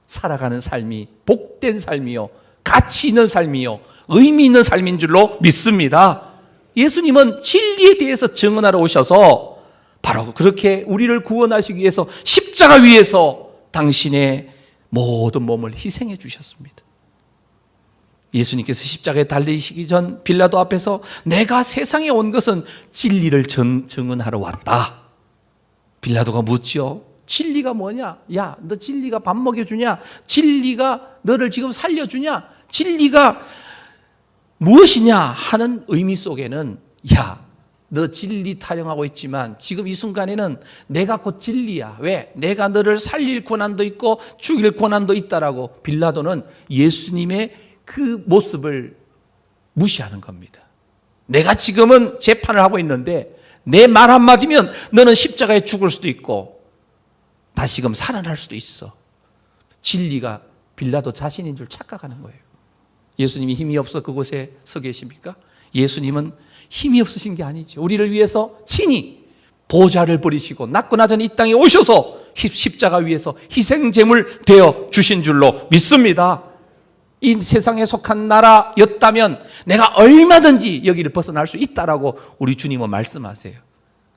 살아가는 삶이 복된 삶이요, 가치 있는 삶이요, 의미 있는 삶인 줄로 믿습니다. 예수님은 진리에 대해서 증언하러 오셔서 바로 그렇게 우리를 구원하시기 위해서 십자가 위에서 당신의 모든 몸을 희생해 주셨습니다. 예수님께서 십자가에 달리시기 전 빌라도 앞에서 내가 세상에 온 것은 진리를 증언하러 왔다. 빌라도가 묻죠. 진리가 뭐냐? 야, 너 진리가 밥 먹여주냐? 진리가 너를 지금 살려주냐? 진리가 무엇이냐? 하는 의미 속에는 야, 너 진리 타령하고 있지만 지금 이 순간에는 내가 곧 진리야. 왜? 내가 너를 살릴 권한도 있고 죽일 권한도 있다라고 빌라도는 예수님의 그 모습을 무시하는 겁니다. 내가 지금은 재판을 하고 있는데 내 말 한마디면 너는 십자가에 죽을 수도 있고 다시금 살아날 수도 있어. 진리가 빌라도 자신인 줄 착각하는 거예요. 예수님이 힘이 없어 그곳에 서 계십니까? 예수님은 힘이 없으신 게 아니죠. 우리를 위해서 친히 보좌를 버리시고 낮고 낮은 이 땅에 오셔서 십자가 위에서 희생제물 되어 주신 줄로 믿습니다. 이 세상에 속한 나라였다면 내가 얼마든지 여기를 벗어날 수 있다라고 우리 주님은 말씀하세요.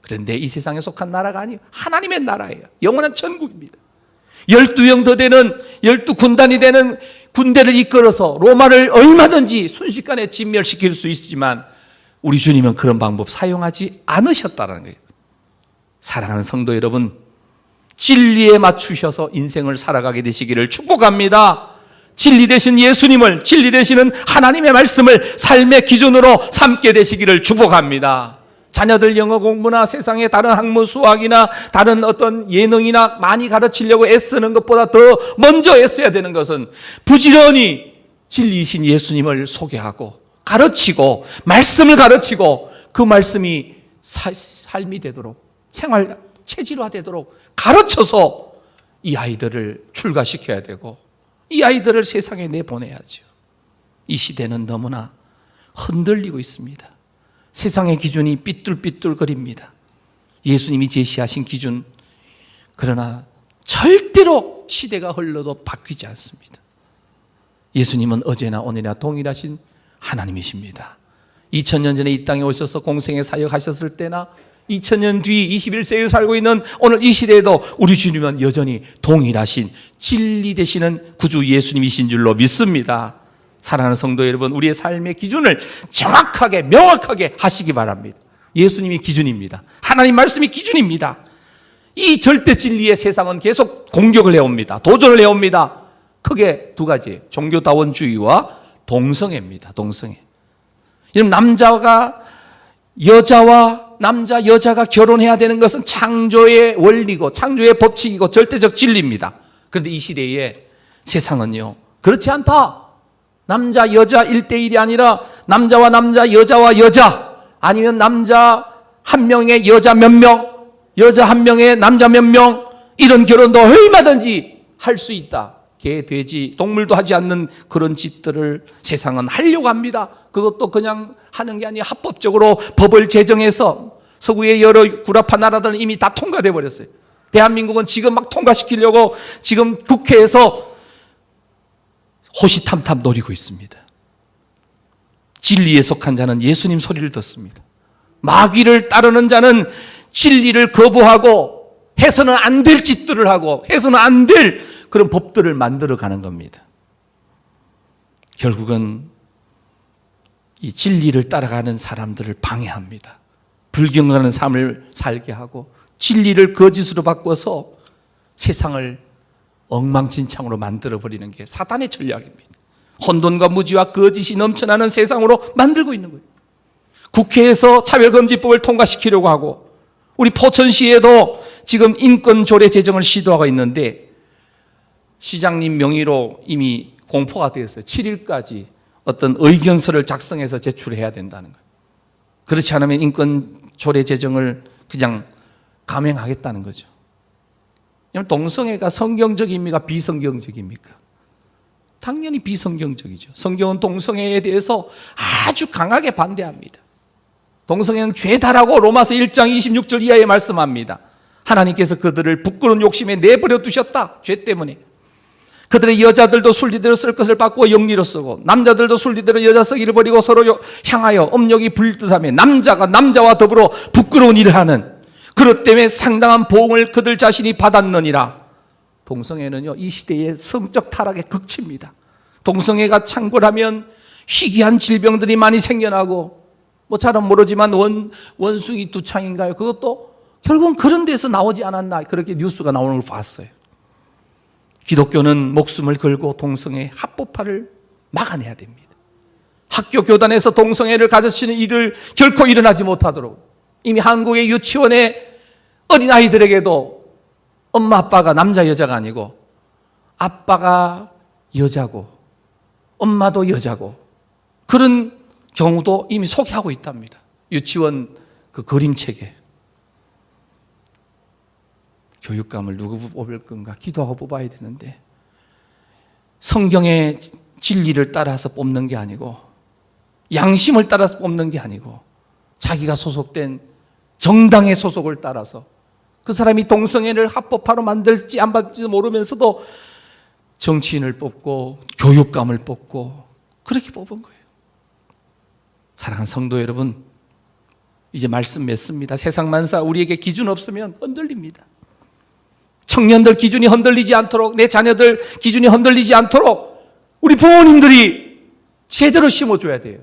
그런데 이 세상에 속한 나라가 아니에요. 하나님의 나라예요. 영원한 천국입니다. 12영 더 되는 12군단이 되는 군대를 이끌어서 로마를 얼마든지 순식간에 진멸시킬 수 있지만 우리 주님은 그런 방법 사용하지 않으셨다는 거예요. 사랑하는 성도 여러분, 진리에 맞추셔서 인생을 살아가게 되시기를 축복합니다. 진리 되신 예수님을, 진리 되시는 하나님의 말씀을 삶의 기준으로 삼게 되시기를 축복합니다. 자녀들 영어 공부나 세상의 다른 학문 수학이나 다른 어떤 예능이나 많이 가르치려고 애쓰는 것보다 더 먼저 애써야 되는 것은 부지런히 진리이신 예수님을 소개하고 가르치고 말씀을 가르치고 그 말씀이 삶이 되도록 생활 체질화되도록 가르쳐서 이 아이들을 출가시켜야 되고 이 아이들을 세상에 내보내야죠. 이 시대는 너무나 흔들리고 있습니다. 세상의 기준이 삐뚤삐뚤거립니다. 예수님이 제시하신 기준, 그러나 절대로 시대가 흘러도 바뀌지 않습니다. 예수님은 어제나 오늘이나 동일하신 하나님이십니다. 2000년 전에 이 땅에 오셔서 공생의 사역하셨을 때나 2000년 뒤 21세기에 살고 있는 오늘 이 시대에도 우리 주님은 여전히 동일하신 진리 되시는 구주 예수님이신 줄로 믿습니다. 사랑하는 성도 여러분, 우리의 삶의 기준을 정확하게 명확하게 하시기 바랍니다. 예수님이 기준입니다. 하나님 말씀이 기준입니다. 이 절대 진리의 세상은 계속 공격을 해옵니다. 도전을 해옵니다. 크게 두 가지, 종교다원주의와 동성애입니다. 동성애. 여러분, 남자가 여자가 결혼해야 되는 것은 창조의 원리고 창조의 법칙이고 절대적 진리입니다. 그런데 이 시대에 세상은요, 그렇지 않다. 남자 여자 1대1이 아니라 남자와 남자, 여자와 여자, 아니면 남자 한 명에 여자 몇 명, 여자 한 명에 남자 몇 명, 이런 결혼도 얼마든지 할 수 있다. 개, 돼지, 동물도 하지 않는 그런 짓들을 세상은 하려고 합니다. 그것도 그냥 하는 게 아니라 합법적으로 법을 제정해서 서구의 여러 구라파 나라들은 이미 다 통과돼 버렸어요. 대한민국은 지금 막 통과시키려고 지금 국회에서 호시탐탐 노리고 있습니다. 진리에 속한 자는 예수님 소리를 듣습니다. 마귀를 따르는 자는 진리를 거부하고 해서는 안 될 짓들을 하고 해서는 안 될 그런 법들을 만들어가는 겁니다. 결국은 이 진리를 따라가는 사람들을 방해합니다. 불경건한 삶을 살게 하고 진리를 거짓으로 바꿔서 세상을 엉망진창으로 만들어버리는 게 사탄의 전략입니다. 혼돈과 무지와 거짓이 넘쳐나는 세상으로 만들고 있는 거예요. 국회에서 차별금지법을 통과시키려고 하고 우리 포천시에도 지금 인권조례 제정을 시도하고 있는데 시장님 명의로 이미 공포가 되었어요. 7일까지 어떤 의견서를 작성해서 제출해야 된다는 거예요. 그렇지 않으면 인권조례 제정을 그냥 감행하겠다는 거죠. 동성애가 성경적입니까? 비성경적입니까? 당연히 비성경적이죠. 성경은 동성애에 대해서 아주 강하게 반대합니다. 동성애는 죄다라고 로마서 1장 26절 이하에 말씀합니다. 하나님께서 그들을 부끄러운 욕심에 내버려 두셨다. 죄 때문에. 그들의 여자들도 순리대로 쓸 것을 바꾸어 영리로 쓰고 남자들도 순리대로 여자 쓰기를 버리고 서로 향하여 업력이 불듯하며 남자가 남자와 더불어 부끄러운 일을 하는 그것 때문에 상당한 보응을 그들 자신이 받았느니라. 동성애는요, 이 시대의 성적 타락의 극치입니다. 동성애가 창궐하면 희귀한 질병들이 많이 생겨나고 뭐 잘은 모르지만 원숭이 두창인가요? 그것도 결국은 그런 데서 나오지 않았나 그렇게 뉴스가 나오는 걸 봤어요. 기독교는 목숨을 걸고 동성애 합법화를 막아내야 됩니다. 학교 교단에서 동성애를 가르치는 일을 결코 일어나지 못하도록 이미 한국의 유치원의 어린아이들에게도 엄마 아빠가 남자 여자가 아니고 아빠가 여자고 엄마도 여자고 그런 경우도 이미 소개하고 있답니다. 유치원 그 그림책에. 교육감을 누구 뽑을 건가 기도하고 뽑아야 되는데 성경의 진리를 따라서 뽑는 게 아니고 양심을 따라서 뽑는 게 아니고 자기가 소속된 정당의 소속을 따라서 그 사람이 동성애를 합법화로 만들지 안 받을지 모르면서도 정치인을 뽑고 교육감을 뽑고 그렇게 뽑은 거예요. 사랑하는 성도 여러분, 이제 말씀 맺습니다. 세상 만사 우리에게 기준 없으면 흔들립니다. 청년들 기준이 흔들리지 않도록 내 자녀들 기준이 흔들리지 않도록 우리 부모님들이 제대로 심어줘야 돼요.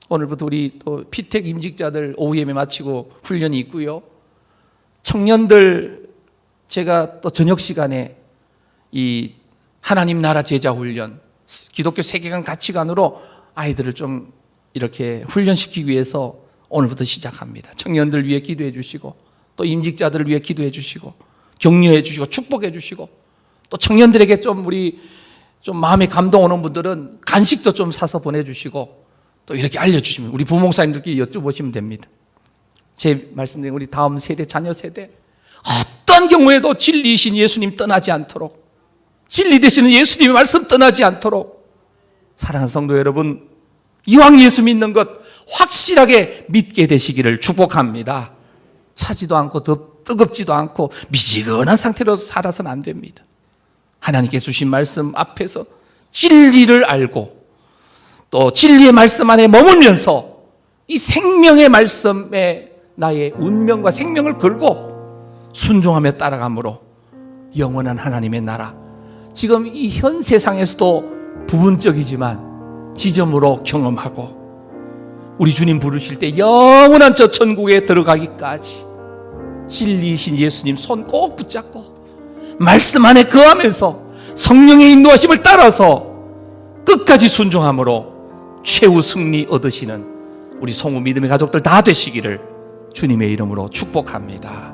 오늘부터 우리 또 피택 임직자들 오후 예배 마치고 훈련이 있고요. 청년들 제가 또 저녁 시간에 이 하나님 나라 제자 훈련 기독교 세계관 가치관으로 아이들을 좀 이렇게 훈련시키기 위해서 오늘부터 시작합니다. 청년들 위해 기도해 주시고 또 임직자들을 위해 기도해 주시고 격려해 주시고 축복해 주시고 또 청년들에게 좀 우리 좀 마음에 감동 오는 분들은 간식도 좀 사서 보내주시고 또 이렇게 알려주시면 우리 부목사님들께 여쭤보시면 됩니다. 제 말씀드린 우리 다음 세대 자녀 세대 어떤 경우에도 진리이신 예수님 떠나지 않도록 진리 되시는 예수님의 말씀 떠나지 않도록 사랑하는 성도 여러분 이왕 예수 믿는 것 확실하게 믿게 되시기를 축복합니다. 차지도 않고 더 뜨겁지도 않고 미지근한 상태로 살아서는 안 됩니다. 하나님께서 주신 말씀 앞에서 진리를 알고 또 진리의 말씀 안에 머물면서 이 생명의 말씀에 나의 운명과 생명을 걸고 순종하며 따라감으로 영원한 하나님의 나라 지금 이 현 세상에서도 부분적이지만 지점으로 경험하고 우리 주님 부르실 때 영원한 저 천국에 들어가기까지 진리이신 예수님 손 꼭 붙잡고 말씀 안에 거하면서 성령의 인도하심을 따라서 끝까지 순종함으로 최후 승리 얻으시는 우리 성우 믿음의 가족들 다 되시기를 주님의 이름으로 축복합니다.